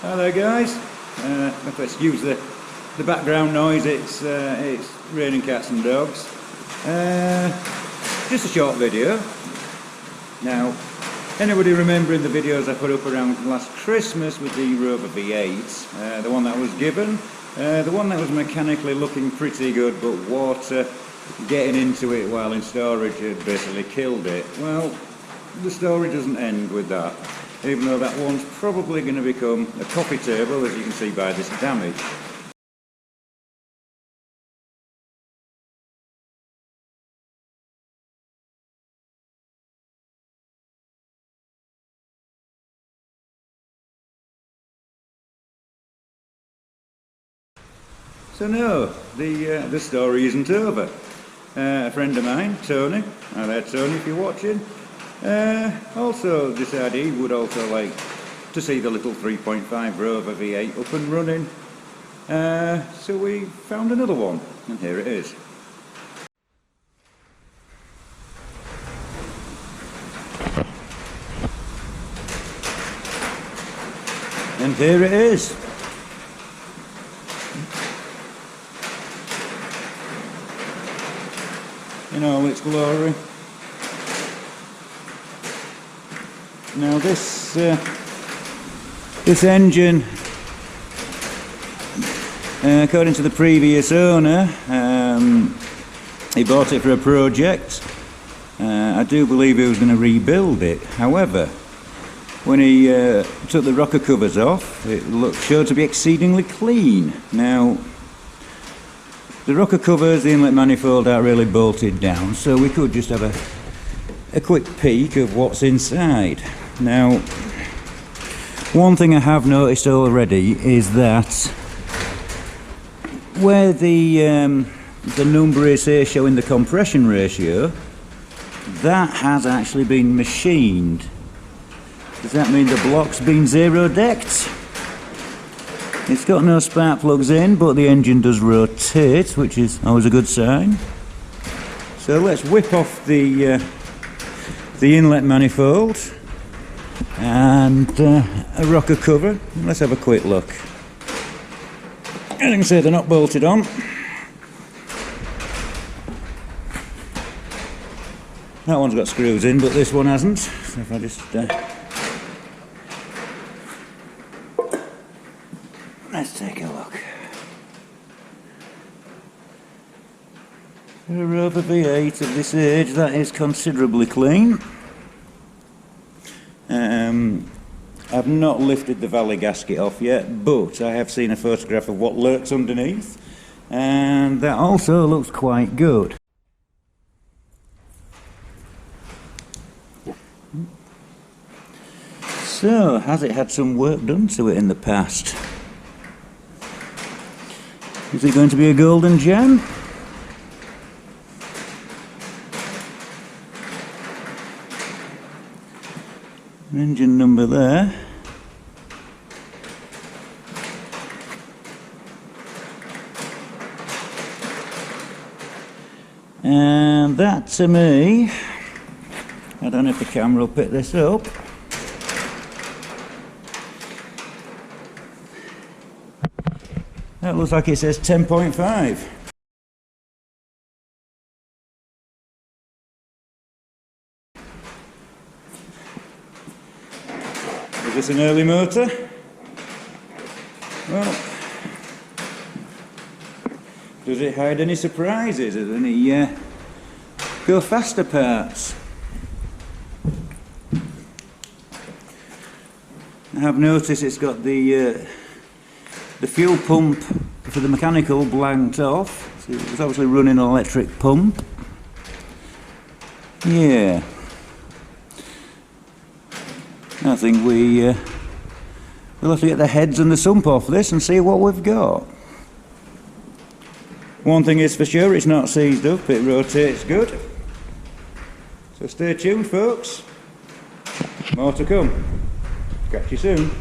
Hi there guys, excuse the background noise, it's raining cats and dogs. Just a short video. Now, anybody remembering the videos I put up around last Christmas with the Rover V8, the one that was given, the one that was mechanically looking pretty good, but water getting into it while in storage had basically killed it. Well, the story doesn't end with that, even though that one's probably going to become a coffee table, as you can see by this damage. So no, the story isn't over. A friend of mine, Tony, hi there Tony if you're watching, also decided he would also like to see the little 3.5 Rover V8 up and running. So we found another one, and here it is. And here it is. In all its glory. Now this engine, according to the previous owner, he bought it for a project. I do believe he was going to rebuild it. However, when he took the rocker covers off, it showed to be exceedingly clean. Now, the rocker covers, the inlet manifold aren't really bolted down, so we could just have a quick peek of what's inside. Now, one thing I have noticed already is that where the number is here showing the compression ratio, that has actually been machined. Does that mean the block's been zero decked? It's got no spark plugs in, but the engine does rotate, which is always a good sign. So let's whip off the inlet manifold and a rocker cover. Let's have a quick look. As you can see, they're not bolted on. That one's got screws in, but this one hasn't. So if I just let's take a look. For a Rover V8 of this age, that is considerably clean. I've not lifted the valley gasket off yet, but I have seen a photograph of what lurks underneath, and that also looks quite good. So, has it had some work done to it in the past? Is it going to be a golden gem? Engine number there. And that to me, I don't know if the camera will pick this up. That looks like it says 10.5. Is this an early motor? Well, does it hide any surprises? Is there any go faster parts? I have noticed it's got the fuel pump for the mechanical blanked off. So it's obviously running an electric pump. Yeah. I think we'll have to get the heads and the sump off this and see what we've got. One thing is for sure, it's not seized up, it rotates good. So stay tuned folks, more to come. Catch you soon.